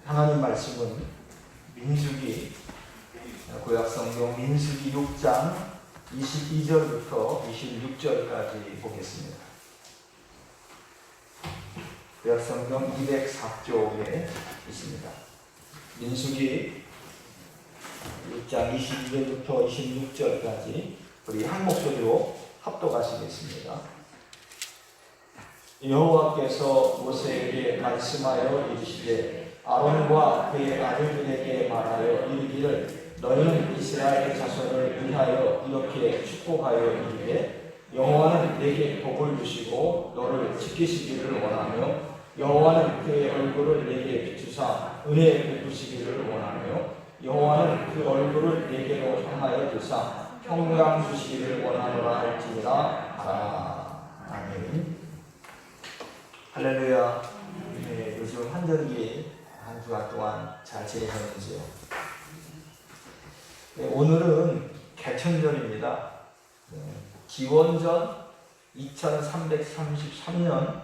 하나님 말씀은 민수기, 구약성경 민수기 6장 22절부터 26절까지 보겠습니다. 구약성경 204쪽에 있습니다. 민수기 6장 22절부터 26절까지 우리 한 목소리로 합독하시겠습니다. 여호와께서 모세에게 말씀하여 이르시되 아론과 그의 아들들에게 말하여 이르기를 너희는 이스라엘 자손을 위하여 이렇게 축복하여 이르되 여호와는 내게 복을 주시고 너를 지키시기를 원하며 여호와는 그의 얼굴을 내게 비추사 은혜 베푸시기를 원하며 여호와는 그 얼굴을 내게로 향하여 드사 평강 주시기를 원하노라 할지니라 하라. 아멘. 할렐루야. 네, 요즘 환절기 한 주간 동안 잘 지내셨는지요? 네, 오늘은 개천절입니다. 네, 기원전 2333년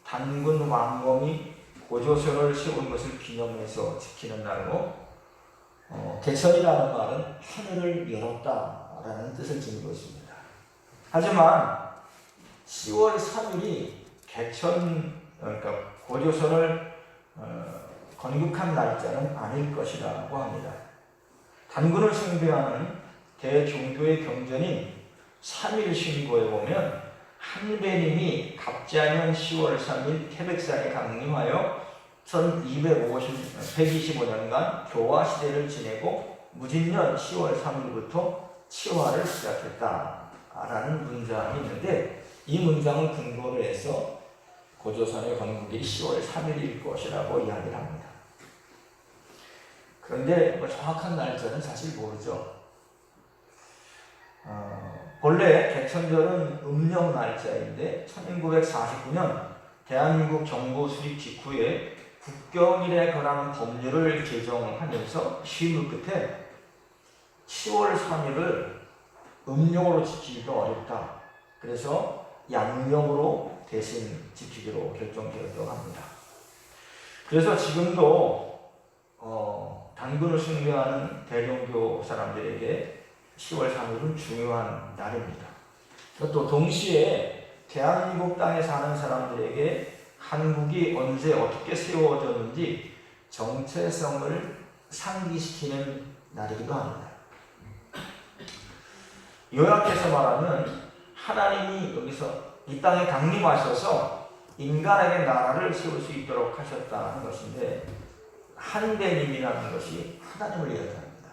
단군 왕검이 고조선을 세운 것을 기념해서 지키는 날로 개천이라는 말은 하늘을 열었다라는 뜻을 지니고 있습니다. 하지만 10월 3일이 개천, 그러니까 고조선을 건국한 날짜는 아닐 것이라고 합니다. 단군을 숭배하는 대종교의 경전인 3일 신고에 보면 한배님이 갑자년 10월 3일 태백산에 강림하여 125년간 교화 시대를 지내고 무진년 10월 3일부터 치화를 시작했다라는 문장이 있는데 이 문장을 근거로 해서 고조선의 건국이 10월 3일일 것이라고 이야기를 합니다. 그런데 정확한 날짜는 사실 모르죠. 본래 개천절은 음력 날짜인데 1949년 대한민국 정부 수립 직후에 국경일에 관한 법률을 개정하면서 시무 끝에 10월 3일을 음력으로 지키기가 어렵다. 그래서 양력으로 대신 지키기로 결정되었다고 합니다. 그래서 지금도 단군을 숭배하는 대종교 사람들에게 10월 3일은 중요한 날입니다. 또 동시에 대한민국 땅에 사는 사람들에게 한국이 언제 어떻게 세워졌는지 정체성을 상기시키는 날이기도 합니다. 요약해서 말하면 하나님이 여기서 이 땅에 강림하셔서 인간에게 나라를 세울 수 있도록 하셨다는 것인데 한배님이라는 것이 하나님을 이야기합니다.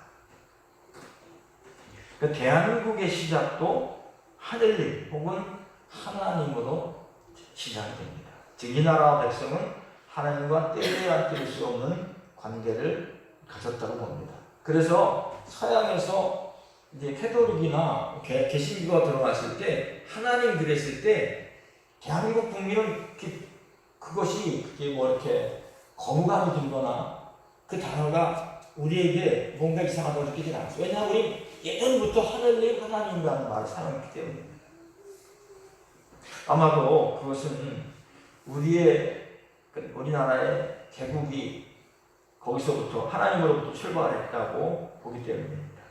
대한민국의 시작도 하늘님 혹은 하나님으로 시작이 됩니다. 즉 이 나라와 백성은 하나님과 뗄래야 뗄 수 없는 관계를 가졌다고 봅니다. 그래서 서양에서 이제 캐톨릭이나 개신교가 들어갔을 때 하나님 그랬을 때 대한민국 국민은 그것이 그게 뭐 이렇게 거부감이 들거나 그 단어가 우리에게 뭔가 이상하다고 느끼지 않았어요. 왜냐하면 우리 예전부터 하늘님 하나님이라는 말을 사용했기 때문입니다. 아마도 그것은 우리나라의 개국이 거기서부터 하나님으로부터 출발했다고 보기 때문입니다.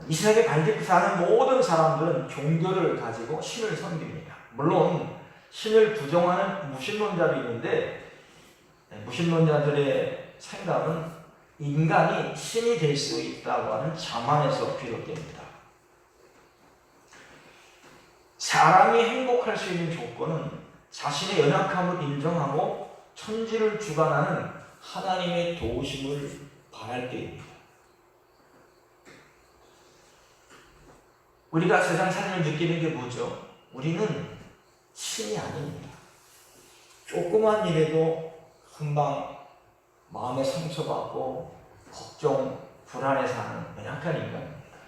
이 세상에 반드시 사는 모든 사람들은 종교를 가지고 신을 섬깁니다. 물론 신을 부정하는 무신론자도 있는데 무신론자들의 생각은 인간이 신이 될 수 있다고 하는 자만에서 비롯됩니다. 사람이 행복할 수 있는 조건은 자신의 연약함을 인정하고 천지를 주관하는 하나님의 도우심을 바랄 때입니다. 우리가 세상 삶을 느끼는 게 뭐죠? 우리는 신이 아닙니다. 조그만 일에도 금방 마음에 상처받고 걱정, 불안에 사는 연약한 인간입니다.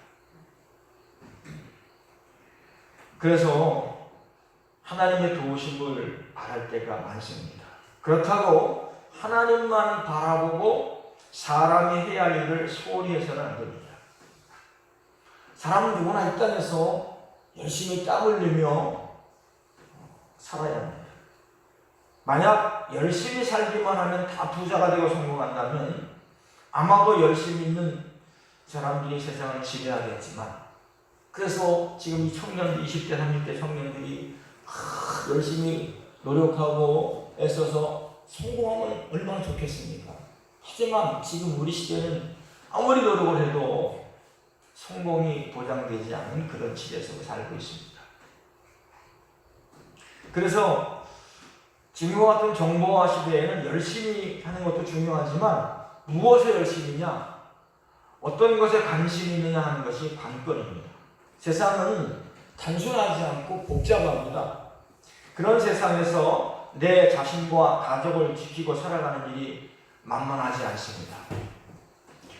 그래서 하나님의 도우심을 바랄 때가 많습니다. 그렇다고 하나님만 바라보고 사람이 해야 할 일을 소홀히 해서는 안 됩니다. 사람은 누구나 이 땅에서 열심히 땀 흘리며 살아야 합니다. 만약 열심히 살기만 하면 다 부자가 되고 성공한다면 아마도 열심히 있는 사람들이 세상을 지배하겠지만, 그래서 지금 이 청년들, 20대, 30대 청년들이 열심히 노력하고 애써서 성공하면 얼마나 좋겠습니까? 하지만 지금 우리 시대는 아무리 노력을 해도 성공이 보장되지 않는 그런 시대 속에 살고 있습니다. 그래서 지금과 같은 정보화 시대에는 열심히 하는 것도 중요하지만 무엇에 열심히냐, 어떤 것에 관심이 있느냐 하는 것이 관건입니다. 세상은 단순하지 않고 복잡합니다. 그런 세상에서 내 자신과 가족을 지키고 살아가는 일이 만만하지 않습니다.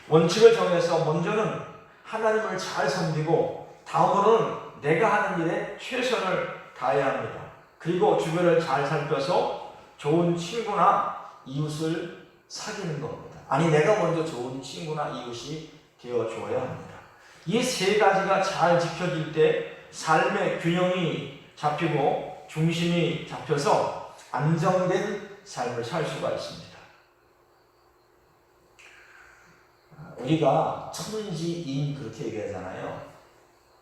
원칙을 정해서 먼저는 하나님을 잘 섬기고 다음으로는 내가 하는 일에 최선을 다해야 합니다. 그리고 주변을 잘 살펴서 좋은 친구나 이웃을 사귀는 겁니다. 아니, 내가 먼저 좋은 친구나 이웃이 되어줘야 합니다. 이 세 가지가 잘 지켜질 때 삶의 균형이 잡히고 중심이 잡혀서 안정된 삶을 살 수가 있습니다. 우리가 천지인 그렇게 얘기하잖아요.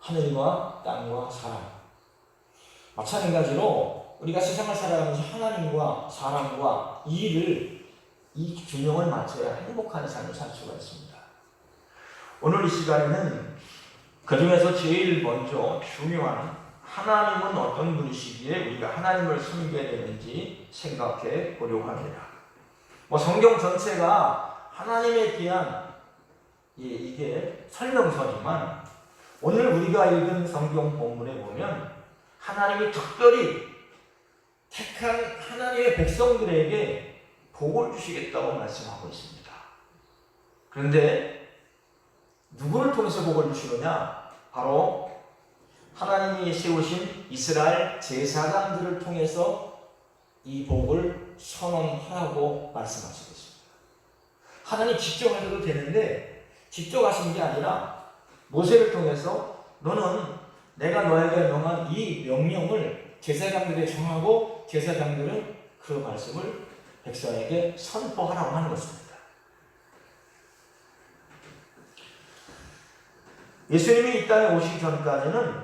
하늘과 땅과 사람. 마찬가지로 우리가 세상을 살아가면서 하나님과 사람과 이 균형을 맞춰야 행복한 삶을 살 수가 있습니다. 오늘 이 시간에는 그 중에서 제일 먼저 중요한 하나님은 어떤 분이시기에 우리가 하나님을 섬겨야 되는지 생각해 보려고 합니다. 성경 전체가 하나님에 대한 이게 설명서지만 오늘 우리가 읽은 성경 본문에 보면 하나님이 특별히 택한 하나님의 백성들에게 복을 주시겠다고 말씀하고 있습니다. 그런데 누구를 통해서 복을 주시느냐? 바로 하나님이 세우신 이스라엘 제사장들을 통해서 이 복을 선언하라고 말씀하시고 있습니다. 하나님 직접 하셔도 되는데 직접 하신 게 아니라 모세를 통해서 너는 내가 너에게 명한 이 명령을 제사장들에게 정하고 제사장들은 그 말씀을 백성에게 선포하라고 하는 것입니다. 예수님이 이 땅에 오시기 전까지는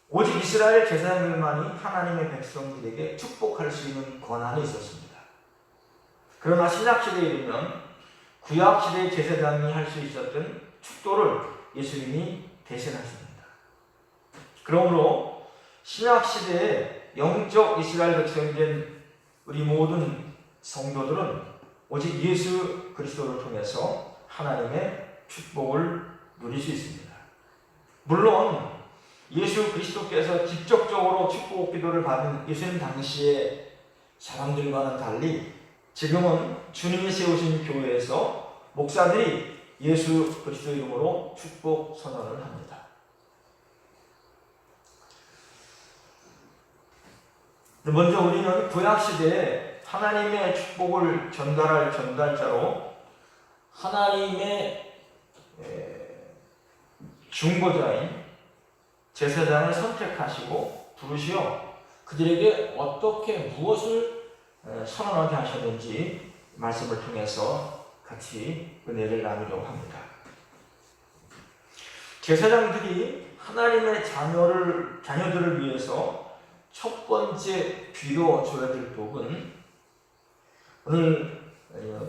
오직 이스라엘 제사장들만이 하나님의 백성들에게 축복할 수 있는 권한이 있었습니다. 그러나 신약시대에 이르면 구약시대의 제사장이 할 수 있었던 축도를 예수님이 대신하십니다. 그러므로 신약시대에 영적 이스라엘 백성이 된 우리 모든 성도들은 오직 예수 그리스도를 통해서 하나님의 축복을 누릴 수 있습니다. 물론 예수 그리스도께서 직접적으로 축복 기도를 받은 예수님 당시의 사람들과는 달리 지금은 주님이 세우신 교회에서 목사들이 예수 그리스도 이름으로 축복 선언을 합니다. 먼저 우리는 구약시대에 하나님의 축복을 전달할 전달자로 하나님의 중보자인 제사장을 선택하시고 부르시어 그들에게 어떻게 무엇을 선언하게 하셨는지 말씀을 통해서 같이 은혜를 나누려고 합니다. 제사장들이 하나님의 자녀들을 위해서 첫 번째 빌어줘야 될 복은 오늘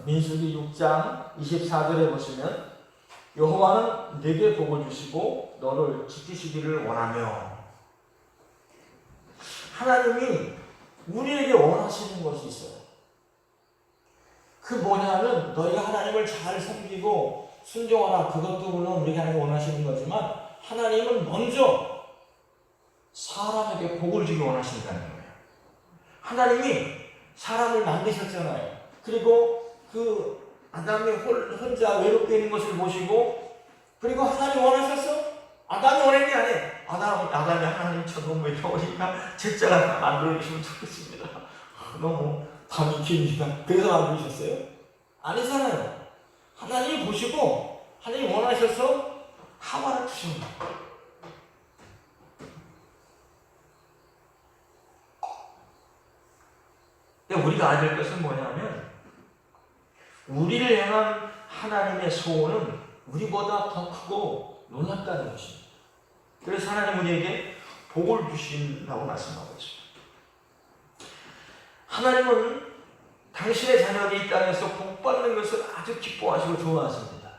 민수기 6장 24절에 보시면 여호와는 내게 복을 주시고 너를 지키시기를 원하며, 하나님이 우리에게 원하시는 것이 있어요. 그 뭐냐면 너희가 하나님을 잘 섬기고 순종하라. 그것도 물론 우리가 하나님 원하시는 거지만 하나님은 먼저 사람에게 복을 주기 원하신다는 거예요. 하나님이 사람을 만드셨잖아요. 그리고 그 아담이 혼자 외롭게 있는 것을 보시고, 그리고 하나님 원하셨어? 아담이 원한 게 아니에요. 아담이 하나님처럼 외로우니까 제자가 하나 만들어주시면 좋겠습니다. 너무 밤이 깁니다. 그래서 만들어주셨어요? 아니잖아요. 하나님이 보시고 하나님이 원하셔서 하와를 주십니다. 알아야 될 것은 뭐냐면 우리를 향한 하나님의 소원은 우리보다 더 크고 놀랍다는 것입니다. 그래서 하나님 우리에게 복을 주신다고 말씀하고 있습니다. 하나님은 당신의 자녀들이 이 땅에서 복 받는 것을 아주 기뻐하시고 좋아하십니다.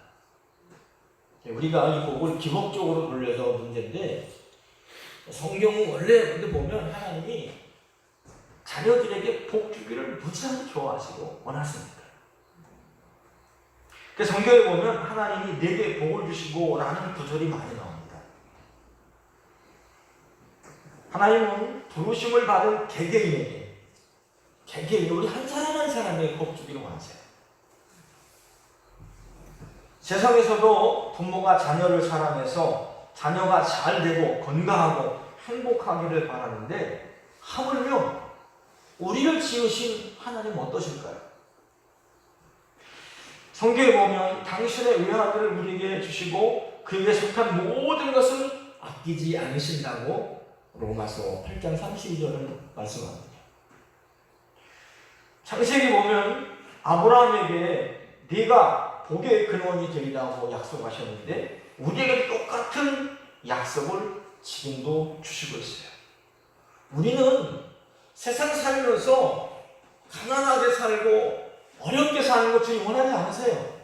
우리가 이 복을 기복적으로 돌려서 문제인데, 성경은 원래 보면 하나님이 자녀들에게 복 주기를 무지하게 좋아하시고 원하십니다. 그 성경에 보면 하나님이 내게 복을 주시고 라는 구절이 많이 나옵니다. 하나님은 부르심을 받은 개개인에게 우리 한 사람 한 사람에게 복 주기를 원하세요. 세상에서도 부모가 자녀를 사랑해서 자녀가 잘 되고 건강하고 행복하기를 바라는데, 하물며 우리를 지으신 하나님 어떠실까요? 성경에 보면 당신의 외아들을 우리에게 주시고 그에게 속한 모든 것을 아끼지 않으신다고 로마서 8장 32절은 말씀합니다. 창세기 보면 아브라함에게 네가 복의 근원이 되리라고 약속하셨는데 우리에게 똑같은 약속을 지금도 주시고 있어요. 우리는 세상 살면서 가난하게 살고 어렵게 사는 것 주님 원하지 않으세요.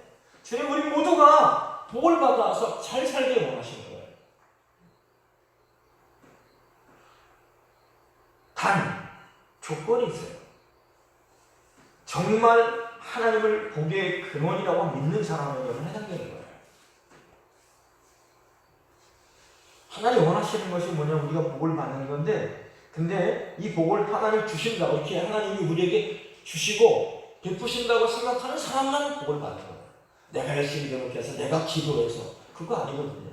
주님 우리 모두가 복을 받아서 잘 살길 원하시는 거예요. 단 조건이 있어요. 정말 하나님을 복의 근원이라고 믿는 사람에게는 해당되는 거예요. 하나님 원하시는 것이 뭐냐면 우리가 복을 받는 건데, 근데 이 복을 하나님 주신다고, 이렇게 하나님이 우리에게 주시고 베푸신다고 생각하는 사람만 복을 받는 거예요. 내가 열심히 노력해서, 내가 기도해서, 그거 아니거든요.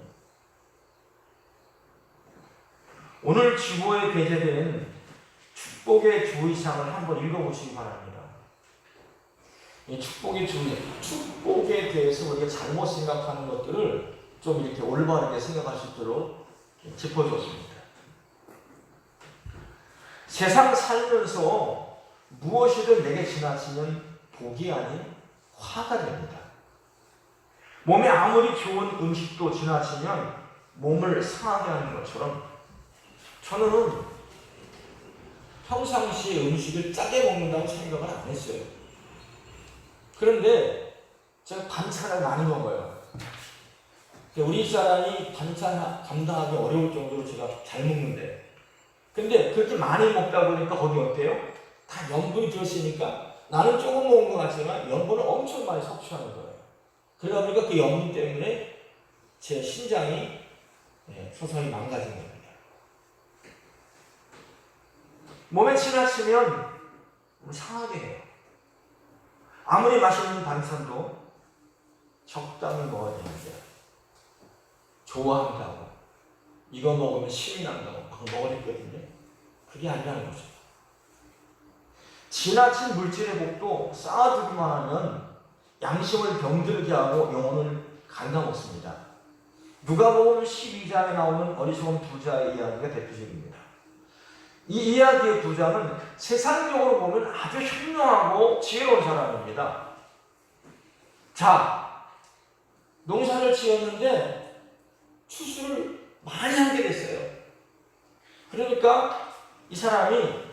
오늘 주보에 게재된 축복의 주의사항을 한번 읽어보시기 바랍니다. 이 축복의 축복에 대해서 우리가 잘못 생각하는 것들을 좀 이렇게 올바르게 생각할 수 있도록 짚어줬습니다. 세상 살면서 무엇이든 내게 지나치면 복이 아닌 화가 됩니다. 몸에 아무리 좋은 음식도 지나치면 몸을 상하게 하는 것처럼, 저는 평상시에 음식을 짜게 먹는다고 생각을 안 했어요. 그런데 제가 반찬을 많이 먹어요. 우리 사람이 반찬 감당하기 어려울 정도로 제가 잘 먹는데, 근데 그렇게 많이 먹다 보니까 거기 어때요? 다 염분이 들었으니까 나는 조금 먹은 것 같지만 염분을 엄청 많이 섭취하는 거예요. 그러다 보니까 그 염분 때문에 제 신장이 서서히 망가진 겁니다. 몸에 지나치면 상하게 해요. 아무리 맛있는 반찬도 적당히 먹어야 됩니다. 좋아한다고, 이거 먹으면 신이 난다고 막 먹어냈거든요. 그게 아니라는 거죠. 지나친 물질의 복도 쌓아두기만 하면 양심을 병들게 하고 영혼을 갉아먹습니다. 누가복음 12장에 나오는 어리석은 부자의 이야기가 대표적입니다. 이 이야기의 부자는 세상적으로 보면 아주 현명하고 지혜로운 사람입니다. 자, 농사를 지었는데 추수를 많이 하게 됐어요. 그러니까 이 사람이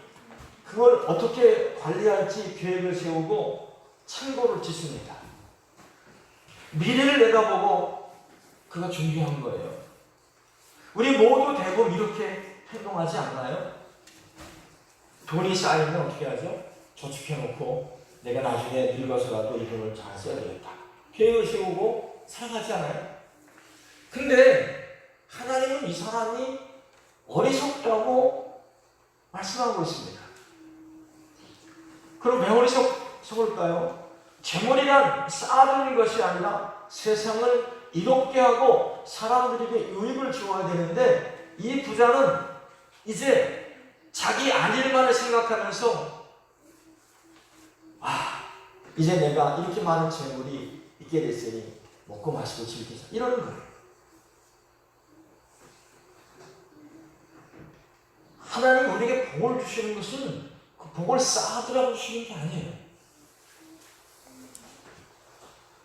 그걸 어떻게 관리할지 계획을 세우고 창고를 짓습니다. 미래를 내다보고 그가 준비한 거예요. 우리 모두 대부분 이렇게 행동하지 않나요? 돈이 쌓이면 어떻게 하죠? 저축해놓고 내가 나중에 늙어서라도 이 돈을 잘 써야 되겠다. 계획을 세우고 살아가지 않아요? 근데 하나님은 이 사람이 어리석다고 말씀하고 있습니다. 그럼 왜 어리석을까요? 재물이란 쌓아두는 것이 아니라 세상을 이롭게 하고 사람들에게 유익을 주어야 되는데, 이 부자는 이제 자기 안일만을 생각하면서 이제 내가 이렇게 많은 재물이 있게 됐으니 먹고 마시고 즐기자, 이러는 거예요. 하나님 우리에게 복을 주시는 것은 그 복을 쌓으라고 주시는 게 아니에요.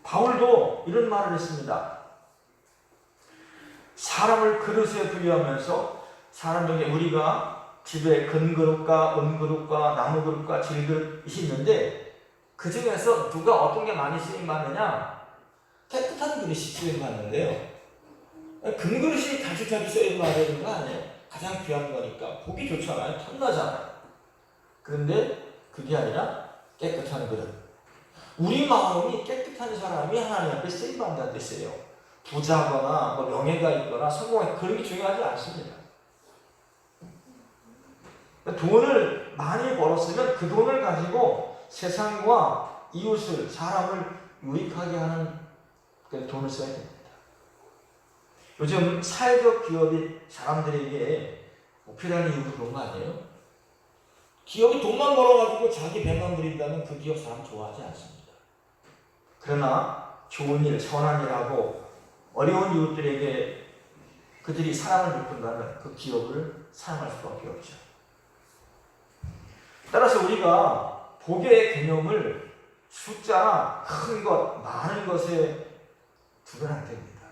바울도 이런 말을 했습니다. 사람을 그릇에 비유하면서 사람 중에 우리가 집에 금그릇과 은그릇과 나무그릇과 질그릇이 있는데 그 중에서 누가 어떤 게 많이 쓰임받느냐? 깨끗한 그릇이 쓰임받는데요. 금그릇이 자주자주 쓰임받아야 되는 거 아니에요? 가장 귀한 거니까 보기 좋잖아요. 탐나잖아요. 그런데 그게 아니라 깨끗한 그릇. 우리 마음이 깨끗한 사람이 하나님 앞에 쓰임받는다는 뜻이에요. 부자거나 뭐 명예가 있거나 성공이 그런 게 중요하지 않습니다. 돈을 많이 벌었으면 그 돈을 가지고 세상과 이웃을, 사람을 유익하게 하는 돈을 써야 됩니다. 요즘 사회적 기업이 사람들에게 필요한 이유도 그런 거 아니에요? 기업이 돈만 벌어가지고 자기 배만 부린다면 그 기업 사람 좋아하지 않습니다. 그러나 좋은 일, 선한 일하고 어려운 이웃들에게 그들이 사랑을 베푼다면 그 기업을 사랑할 수밖에 없죠. 따라서 우리가 복의 개념을 숫자나 큰 것, 많은 것에 두면 안 됩니다.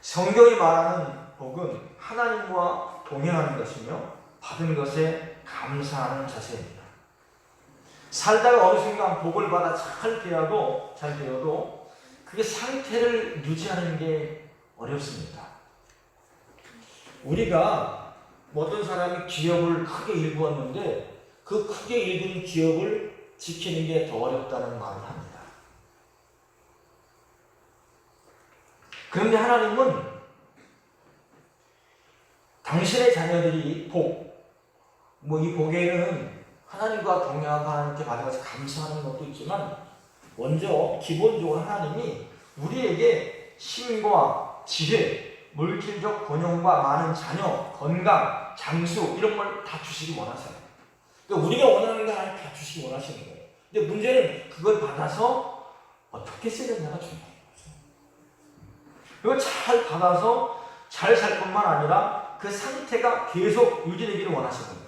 성경이 말하는 복은 하나님과 동행하는 것이며 받은 것에 감사하는 자세입니다. 살다가 어느 순간 복을 받아 잘 되어도 그게 상태를 유지하는 게 어렵습니다. 우리가 어떤 사람이 기업을 크게 일구었는데 그 크게 일군 기업을 지키는 게 더 어렵다는 말을 합니다. 그런데 하나님은 당신의 자녀들이 이 복에는 하나님과 동행하고 하나님께 받아서 감사하는 것도 있지만 먼저 기본적으로 하나님이 우리에게 힘과 지혜, 물질적 번영과 많은 자녀, 건강, 장수 이런 걸 다 주시기 원하세요. 그러니까 우리가 원하는 거 하나님 다 주시기 원하시는 거예요. 근데 문제는 그걸 받아서 어떻게 써야 되냐가 중요한 거죠. 그걸 잘 받아서 잘 살 뿐만 아니라 그 상태가 계속 유지되기를 원하시는 거예요.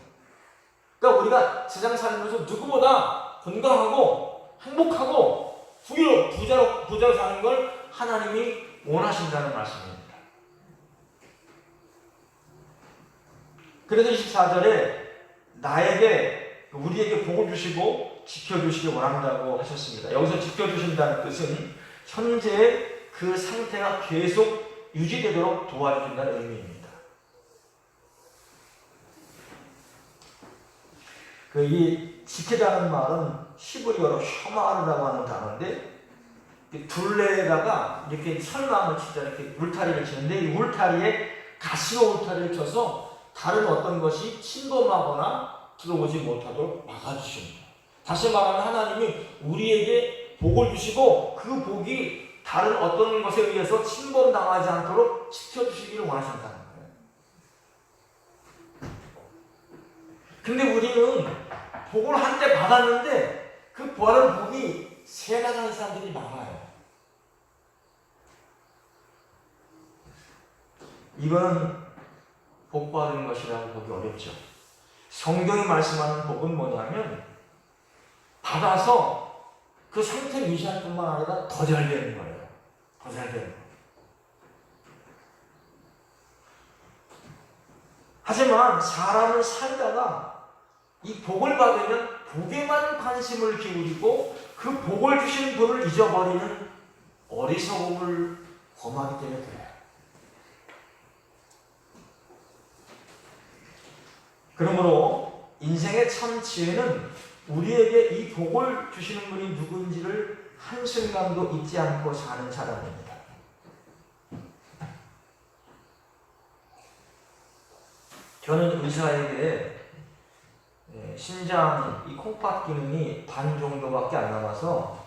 그러니까 우리가 세상 살면서 누구보다 건강하고 행복하고 부자로 사는 걸 하나님이 원하신다는 말씀입니다. 그래서 24절에 우리에게 복을 주시고 지켜주시기 원한다고 하셨습니다. 여기서 지켜주신다는 뜻은 현재 그 상태가 계속 유지되도록 도와주신다는 의미입니다. 이 지키다는 말은 히브리어로 셔마르라고 하는 단어인데 둘레에다가 이렇게 철망을 치자 이렇게 울타리를 치는데 이 울타리에 가시로 울타리를 쳐서 다른 어떤 것이 침범하거나 들어오지 못하도록 막아주십니다. 다시 말하면 하나님이 우리에게 복을 주시고 그 복이 다른 어떤 것에 의해서 침범당하지 않도록 지켜주시기를 원하신다는 거예요. 근데 우리는 복을 한때 받았는데 그 받은 복이 새나가는 사람들이 많아요. 이거는 복 받은 것이라고 보기 어렵죠. 성경이 말씀하는 복은 뭐냐면 받아서 그 상태를 유지할 뿐만 아니라 더 잘 되는 거예요. 더 잘 되는 거예요. 하지만 사람은 살다가 이 복을 받으면 복에만 관심을 기울이고 그 복을 주신 분을 잊어버리는 어리석음을 범하기 때문에 그래요. 그러므로 인생의 참 지혜는 우리에게 이 복을 주시는 분이 누구인지를 한순간도 잊지 않고 사는 사람입니다. 저는 의사에게 신장 이 콩팥 기능이 반 정도밖에 안 남아서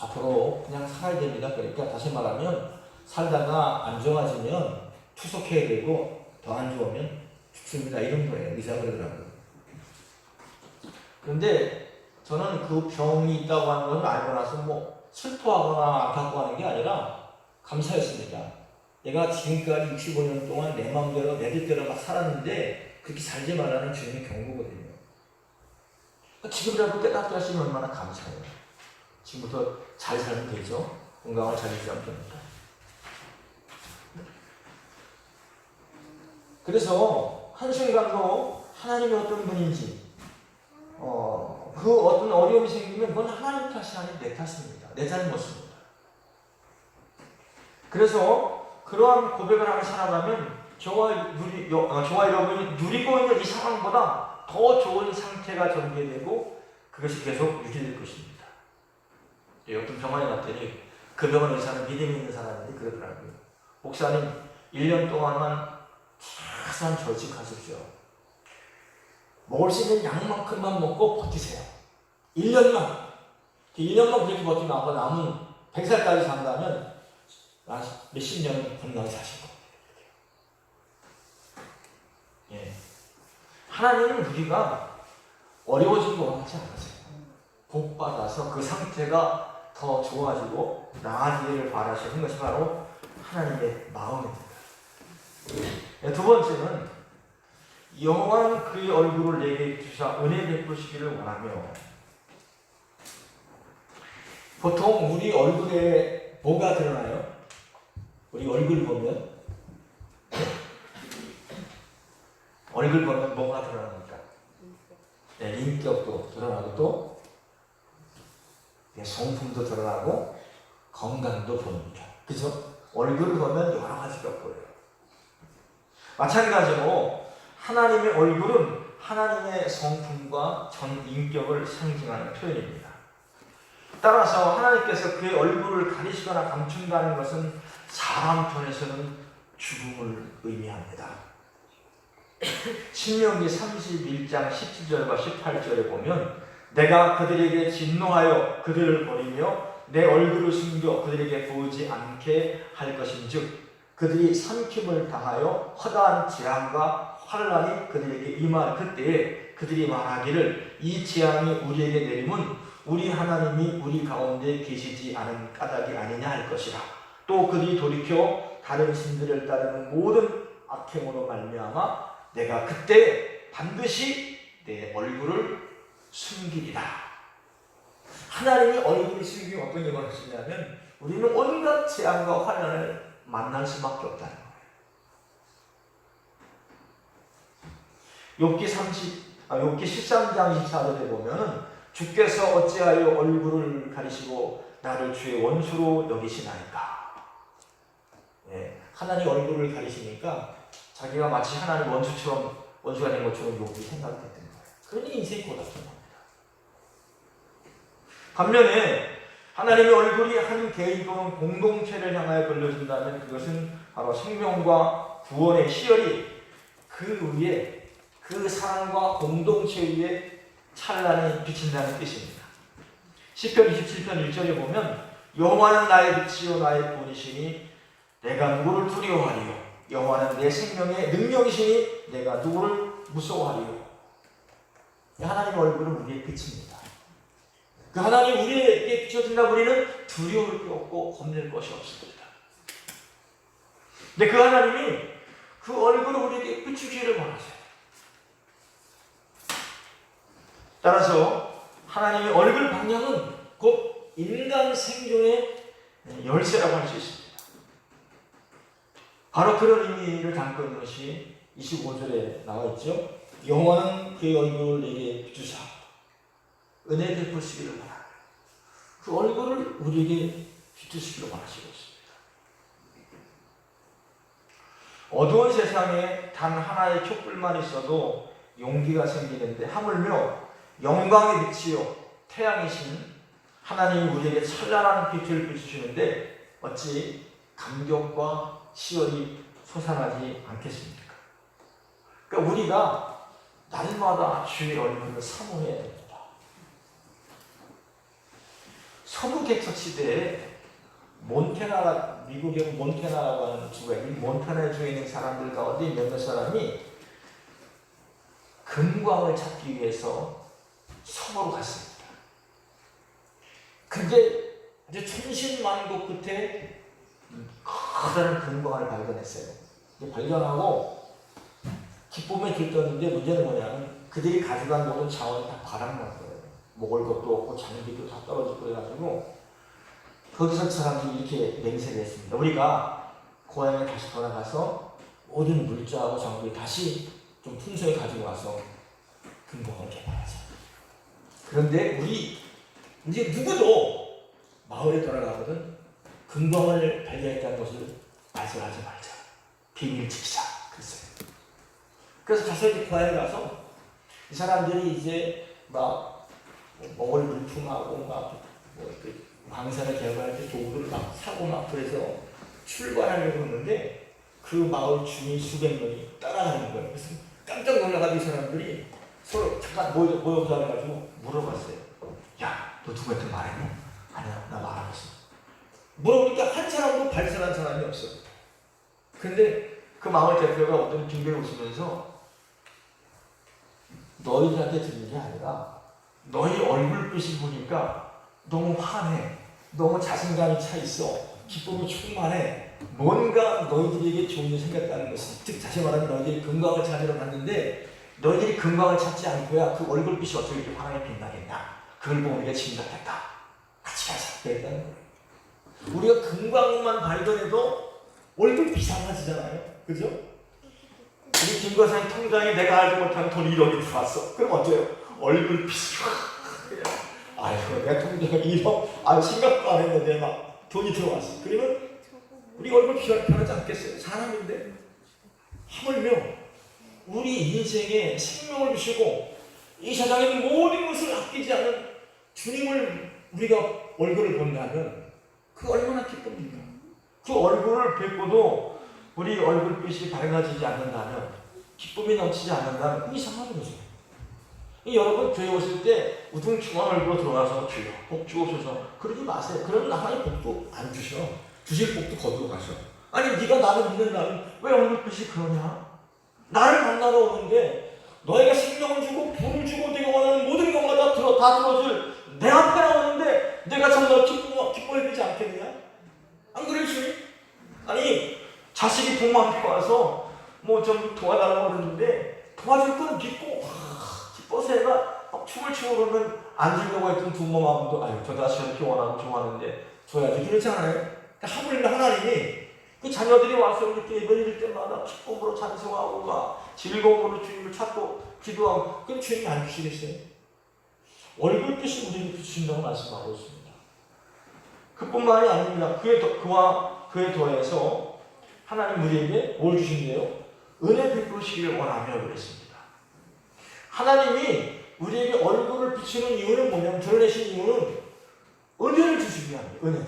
앞으로 그냥 살아야 됩니다. 그러니까 다시 말하면 살다가 안 좋아지면 투석해야 되고 더 안 좋으면 죽습니다. 이런 거예요. 의사가 그러더라고요. 그런데 저는 그 병이 있다고 하는 것을 알고 나서 슬퍼하거나 아파하는 게 아니라 감사했습니다. 내가 지금까지 65년 동안 내 마음대로 내 뜻대로 막 살았는데 그렇게 살지 말라는 주님의 경고거든요. 지금이라도 깨닫게 하시면 얼마나 감사해요. 지금부터 잘 살면 되죠. 건강을 잘 유지하면 됩니다. 그래서 한순간도 하나님이 어떤 분인지 그 어떤 어려움이 생기면 그건 하나님 탓이 아닌 내 탓입니다. 내 잘못입니다. 그래서 그러한 고백을 하며 살아가면 저와 여러분이 누리고 있는 이 상황보다 더 좋은 상태가 전개되고 그것이 계속 유지될 것입니다. 어떤 병원에 갔더니 그 병원 의사는 믿음 있는 사람인데 그러더라고요. 목사님 1년 동안만 최소한 절직하십시오. 먹을 수 있는 양만큼만 먹고 버티세요. 1년만. 1년만 그렇게 버티면 아마 남은 100살까지 산다면 몇십 년은 건강히 사실 겁니다. 예. 하나님은 우리가 어려워지고 원하지 않으세요. 복 받아서 그 상태가 더 좋아지고 나아지기를 바라시는 것이 바로 하나님의 마음입니다. 두 번째는 영원한 그의 얼굴을 내게 주사 은혜 베푸시기를 원하며 보통 우리 얼굴에 뭐가 드러나요? 우리 얼굴 보면 뭐가 드러납니까? 네, 인격도 드러나고 또 성품도 드러나고 건강도 보입니다. 그죠? 얼굴을 보면 여러 가지가 보여요. 마찬가지로 하나님의 얼굴은 하나님의 성품과 전 인격을 상징하는 표현입니다. 따라서 하나님께서 그의 얼굴을 가리시거나 감춘다는 것은 사람 편에서는 죽음을 의미합니다. 신명기 31장 17절과 18절에 보면 내가 그들에게 진노하여 그들을 버리며 내 얼굴을 숨겨 그들에게 보이지 않게 할 것인즉 그들이 삼킴을 당하여 허다한 재앙과 환난이 그들에게 임할 그때에 그들이 말하기를 이 재앙이 우리에게 내림은 우리 하나님이 우리 가운데 계시지 않은 까닭이 아니냐 할 것이라. 또 그들이 돌이켜 다른 신들을 따르는 모든 악행으로 말미암아 내가 그때 반드시 내 얼굴을 숨기리라. 하나님이 얼굴을 숨기면 어떤 일을 하시냐면 우리는 온갖 재앙과 환난을 만날 수밖에 없다는 거예요. 욥기 13장 24절에 보면은 주께서 어찌하여 얼굴을 가리시고 나를 주의 원수로 여기시나이까. 예, 하나님 얼굴을 가리시니까 자기가 마치 하나님 원수가 된 것처럼 욥이 생각이 됐던 거예요. 그러니 인생이 고달픈 겁니다. 반면에 하나님의 얼굴이 한 개인 또는 공동체를 향하여 돌려진다면 그것은 바로 생명과 구원의 희열이 그 위에 그 사랑과 공동체 위에 찬란히 비친다는 뜻입니다. 시편 27편 1절에 보면 여호와는 나의 빛이요 나의 본이시니 내가 누구를 두려워하리요. 여호와는 내 생명의 능력이시니 내가 누구를 무서워하리요. 하나님의 얼굴은 우리의 빛입니다. 그 하나님 우리에게 비춰진다면 우리는 두려울 게 없고 겁낼 것이 없습니다. 근데 그 하나님이 그 얼굴을 우리에게 비추기를 원하세요. 따라서 하나님의 얼굴 방향은 곧 인간 생존의 열쇠라고 할 수 있습니다. 바로 그런 의미를 담고 있는 것이 25절에 나와 있죠. 여호와는 그의 얼굴을 내게 비추사 은혜 베푸시기를 바라. 그 얼굴을 우리에게 비추시기를 원하시고 있습니다. 어두운 세상에 단 하나의 촛불만 있어도 용기가 생기는데 하물며 영광의 빛이요 태양이신 하나님이 우리에게 찬란한 빛을 비추시는데 어찌 감격과 시열이 솟아나지 않겠습니까? 그러니까 우리가 날마다 주의 얼굴을 사모해야 됩니다. 서부개척 시대에 미국의 몬태나라고 하는 주가 있는 몬태나 주에 있는 사람들 가운데 몇몇 사람이 금광을 찾기 위해서 서부로 갔습니다. 근데 아주 천신만고 끝에 커다란 금광을 발견했어요. 발견하고 기쁨에 들떴는데 문제는 뭐냐면 그들이 가져간 모든 자원이 다 바람난 거예요. 먹을 것도 없고 장비도 다 떨어지고 그래가지고 거기서 사람들이 이렇게 맹세를 했습니다. 우리가 고향에 다시 돌아가서 모든 물자하고 장비 다시 좀 풍성히 가지고 와서 금광을 개발하자. 그런데 우리 이제 누구도 마을에 돌아가거든 금광을 발견했다는 것을 말씀하지 말자. 비밀 지키자. 그랬어요. 그래서 가서 이제 고향에 가서 이 사람들이 이제 막 먹을 물품하고 막 광산을 개발할 때 도구를 막 사고 막 그래서 출발하려고 했는데 그 마을 주민 수백 명이 따라가는 거예요. 그래서 깜짝 놀라가지고 이 사람들이 서로 잠깐 모여서 해가지고 물어봤어요. 야, 너 누구한테 말했냐? 아니야, 나 말 안 했어. 물어보니까 한 사람도 발설한 사람이 없어. 근데 그 마을 대표가 어떤 빙배를 웃으면서 너희들한테 들은 게 아니라 너희 얼굴빛이 보니까 너무 환해. 너무 자신감이 차 있어. 기쁨이 충만해. 뭔가 너희들에게 좋은 일 생겼다는 것이, 즉 다시 말하면 너희들이 금광을 찾으러 갔는데 너희들이 금광을 찾지 않고야 그 얼굴빛이 어떻게 이렇게 환하게 빛나겠냐. 그걸 보고 우리가 짐작했다. 같이 가자. 그랬다는 거예요. 우리가 금광만 발견해도 얼굴빛이 달라지잖아요. 그죠? 우리 김과장이 통장에 내가 알지 못한 돈 1억이 들어왔어. 그럼 어때요? 얼굴빛이 아이고 내 통장에 1억 생각도 안 했는데 막 돈이 들어왔어. 그러면 우리 얼굴 변하지 않겠어요? 사람인데 하물며 우리 인생에 생명을 주시고 이 세상의 모든 것을 아끼지 않은 주님을 우리가 얼굴을 본다면 그 얼마나 기쁩니까? 그 얼굴을 뵙고도 우리 얼굴빛이 밝아지지 않는다면, 기쁨이 넘치지 않는다면 이상한 거죠. 여러분 교회 오실 때 우중충한 얼굴로 들어가서 주여 복 주옵소서 그러지 마세요. 그러면 하나님 복도 안 주셔. 주실 복도 거두고 가셔. 아니 네가 나를 믿는 나는 왜 얼굴빛이 그러냐? 나를 만나러 오는데 너희가 생명을 주고 부를 주고 내가 원하는 모든 것마다 다 들어줄 내 앞에 나오는데 내가 정말 기뻐야 되지 않겠느냐? 안 그래요 주님? 아니 자식이 부모한테 와서 뭐 좀 도와달라고 그러는데 도와줄 건 믿고 기뻐서 애가 막 춤을 추고 그러면 안 주려고 했던 부모 마음도 아유 저 자식 이렇게 원하고 좋아하는데 줘야지 그렇지 않아요? 그러니까 하물며 하나님이 그 자녀들이 와서 이렇게 예배드릴 때마다 기쁨으로 찬송하고 막 즐거움으로 주님을 찾고 기도하고 그럼 주님이 안 주시겠어요? 얼굴빛이 우리에게 비추신다고 말씀하고 있습니다. 그뿐만이 아닙니다. 그에 더해서 하나님 우리에게 뭘 주신대요? 은혜 베푸시기를 원하며 그랬습니다. 하나님이 우리에게 얼굴을 비추는 이유는 뭐냐면 드러내신 이유는 은혜를 주시기 위함이에요. 은혜.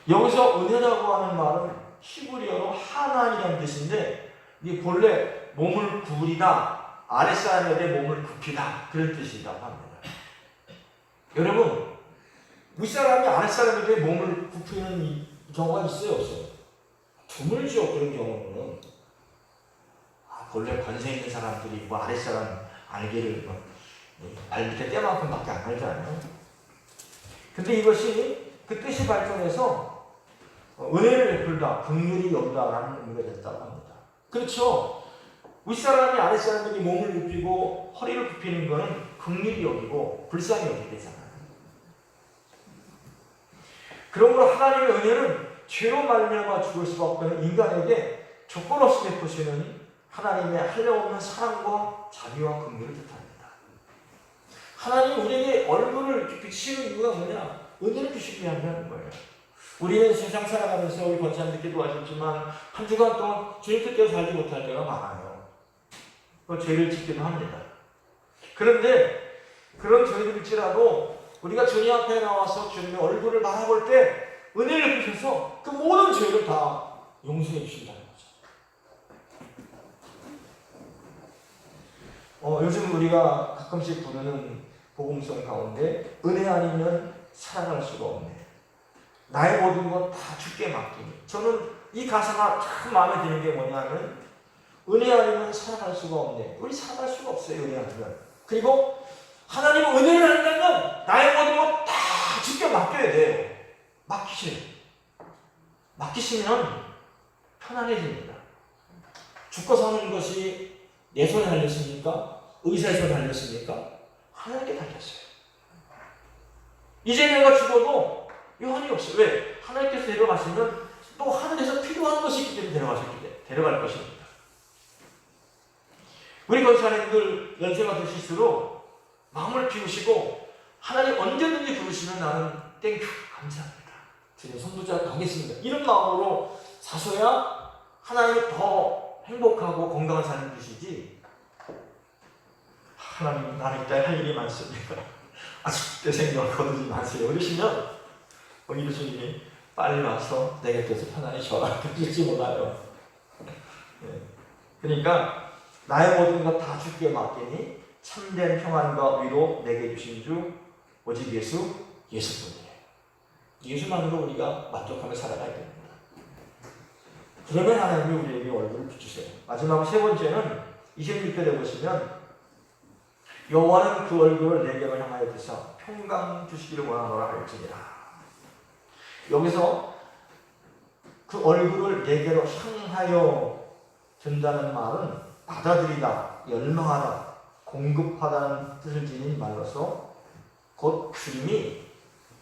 여기서 은혜라고 하는 말은 히브리어로 하나이라는 뜻인데 이게 본래 몸을 구리다, 아랫사람에게 몸을 굽히다 그런 뜻이라고 합니다. 여러분 윗사람이 아랫사람에게 몸을 굽히는 경우가 있어요? 없어요? 드물죠. 그런 경우는 본래 권세 있는 사람들이 뭐 아랫사람 알기를 발 밑에 때만큼 밖에 안 알잖아요. 근데 이것이 그 뜻이 발전해서 은혜를 베풀다, 긍휼히 여기다라는 의미가 됐다고 합니다. 그렇죠. 윗사람이 아랫사람에게 몸을 굽히고 허리를 굽히는 것은 긍휼히 여기고 불쌍히 여기게 되잖아요. 그러므로 하나님의 은혜는 죄로 말미암아 죽을 수밖에 없는 인간에게 조건 없이 베푸시는 하나님의 한량없는 사랑과 자비와 긍휼을 뜻합니다. 하나님 우리에게 얼굴을 이렇게 비치는 이유가 뭐냐? 은혜를 주시기 위함이라는 거예요. 우리는 세상 살아가면서 우리 권사님들께 도와줬지만 한 주간 동안 주님 뜻대로 살지 못할 때가 많아요. 죄를 짓기도 합니다. 그런데 그런 죄들일지라도 우리가 주님 앞에 나와서 주님의 얼굴을 바라볼 때 은혜를 주셔서 그 모든 죄를 다 용서해 주신다는 거죠. 요즘 우리가 가끔씩 부르는 복음성 가운데 은혜 아니면 살아갈 수가 없네. 나의 모든 것 다 주께 맡기니. 저는 이 가사가 참 마음에 드는 게 뭐냐면 은혜 아니면 살아갈 수가 없네. 우리 살아갈 수가 없어요. 은혜 아니면. 그리고 하나님은 은혜를 한다면 나의 모든 것 다 주께 맡겨야 돼요. 맡기시면 편안해집니다. 죽고 사는 것이 내 손에 달렸습니까? 의사의 손에 달렸습니까? 하나님께 달렸어요. 이제 내가 죽어도 요한이 없어요. 왜? 하나님께서 데려가시면 또 하늘에서 필요한 것이 있기 때문에 데려갈 것입니다. 우리 권사님들 연세가 드실수록 마음을 비우시고 하나님 언제든지 부르시면 나는 땡큐 감사합니다. 주님 선부자 가겠습니다. 이런 마음으로 사셔야 하나님이 더 행복하고 건강한 삶을 주시지. 하나님 나는 이따 할 일이 많습니다. 아직도 생각을 거두지 마세요. 그러시면 오히려 주님이 빨리 와서 내 곁에서 편안히 쉬어라 그러실지 몰라요. 네. 그러니까 나의 모든 것 다 주께 맡기니 참된 평안과 위로 내게 주신 주 오직 예수뿐이에요. 예수만으로 우리가 만족하며 살아가야 됩니다. 그러면 하나님이 우리에게 얼굴을 비추세요. 마지막 세 번째는 26절에 보시면 여호와는 그 얼굴을 내게로 향하여 드사 평강 주시기를 원하노라 할지니라. 여기서 그 얼굴을 내게로 향하여 든다는 말은 받아들이다, 열망하다, 공급하다는 뜻을 지닌 말로서 곧 주님이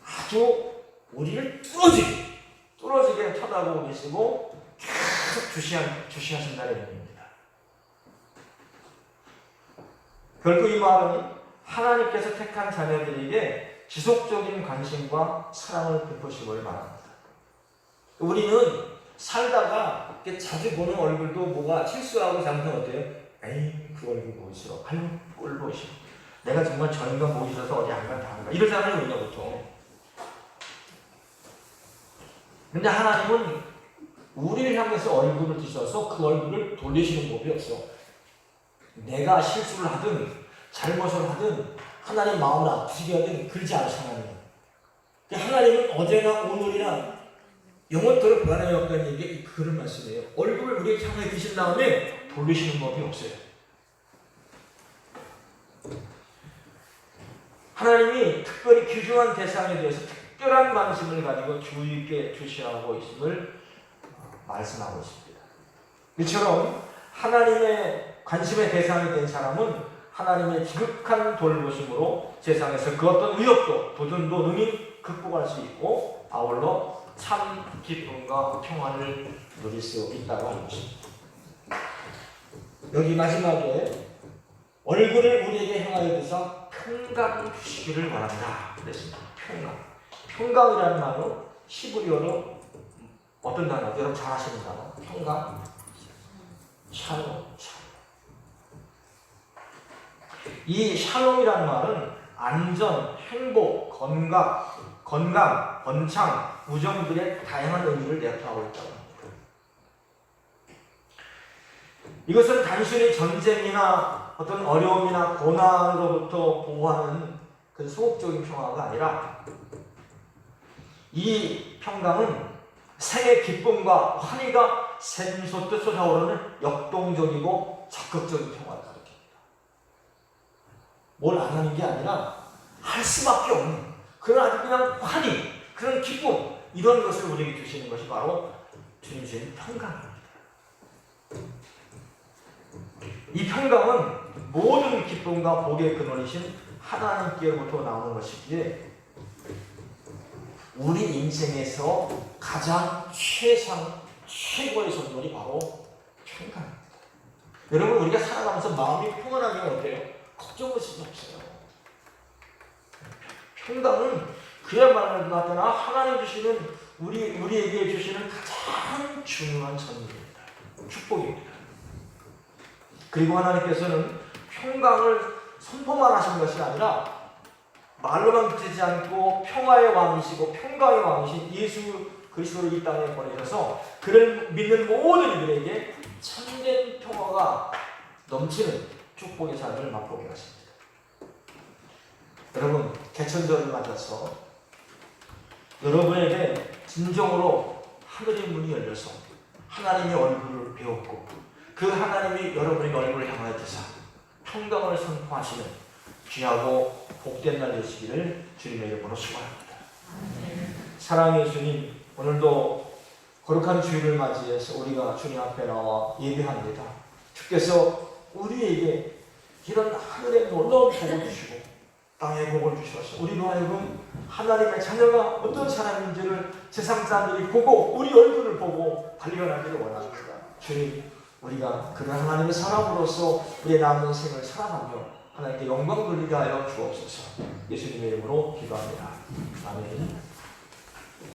아주 우리를 뚫어지게 쳐다보고 계시고 계속 주시하신다는 의미입니다. 결국 이 말은 하나님께서 택한 자녀들에게 지속적인 관심과 사랑을 베푸심을 말합니다. 우리는 살다가 이렇게 자주 보는 얼굴도 뭐가 실수하고 잘못하면 어때요? 에이 그 얼굴 보기 싫어. 아유 꼴 보기 싫어. 내가 정말 저 인간 보기 싫어서 어디 안 간다 안 가. 이러잖아요 우리가 보통. 근데 하나님은 우리를 향해서 얼굴을 드셔서 그 얼굴을 돌리시는 법이 없어. 내가 실수를 하든 잘못을 하든 하나님 마음을 아프시게 하든 그러지 않으시잖아요. 하나님은 어제나 오늘이나 영원토록 변함이 없다는 얘기 그런 말씀이에요. 얼굴을 우리에게 향해 드신 다음에 돌리시는 법이 없어요. 하나님이 특별히 귀중한 대상에 대해서 특별한 관심을 가지고 주의 있게 주시하고 있음을 말씀하고 있습니다. 이처럼 하나님의 관심의 대상이 된 사람은 하나님의 지극한 돌보심으로 세상에서 그 어떤 위협도 도전도 능히 극복할 수 있고 아울러 참 기쁨과 평안을 누릴 수 있다고 하는 것입니다. 여기 마지막에 얼굴을 우리에게 향하여 드사 평강 주시기를 원한다 그랬습니다. 평강이라는 말은 히브리어로 어떤 단어죠? 여러분 잘 아시는 단어. 평강, 샬롬. 이 샬롬이라는 말은 안전, 행복, 건강, 번창, 우정들의 다양한 의미를 내포하고 있다고 합니다. 이것은 단순히 전쟁이나 어떤 어려움이나 고난으로부터 보호하는 그 소극적인 평화가 아니라 이 평강은 생의 기쁨과 환희가 샘솟듯 솟아오르는 역동적이고 적극적인 평화를 가리킵니다. 뭘 안 하는 게 아니라 할 수밖에 없는 그런 아주 그냥 환희, 그런 기쁨 이런 것을 우리에게 주시는 것이 바로 주님 주신 평강입니다. 이 평강은 모든 기쁨과 복의 근원이신 하나님께로부터 나오는 것이기에 우리 인생에서 가장 최고의 선물이 바로 평강입니다. 여러분 우리가 살아가면서 마음이 평안하면 어때요? 걱정하실 수 없어요. 평강은 그야말로 나타나 하나님 주시는 우리에게 주시는 가장 중요한 선물입니다. 축복입니다. 그리고 하나님께서는 평강을 선포만 하신 것이 아니라 말로만 그치지 않고 평화의 왕이시고 평강의 왕이신 예수 그리스도를 이 땅에 보내셔서 그를 믿는 모든 이들에게 참된 평화가 넘치는 축복의 삶을 맛보게 하십니다. 여러분 개천절을 맞아서 여러분에게 진정으로 하늘의 문이 열려서 하나님의 얼굴을 배웠고 그 하나님이 여러분의 얼굴을 향하여 드사 평강을 선포하시는 귀하고 복된 날 되시기를 주님의 이름으로 축원합니다. 사랑의 주님, 오늘도 거룩한 주일을 맞이해서 우리가 주님 앞에 나와 예배합니다. 주께서 우리에게 이런 하늘의 놀라운 복을 주시고 땅의 복을 주셔서 우리로 하여금 하나님의 자녀가 어떤 사람인지를 세상 사람들이 보고 우리 얼굴을 보고 발견하기를 원합니다. 주님, 우리가 그런 하나님의 사람으로서 우리의 남은 생을 살아가며 하나님께 영광 돌리게 하여 주옵소서. 예수님의 이름으로 기도합니다. 아멘.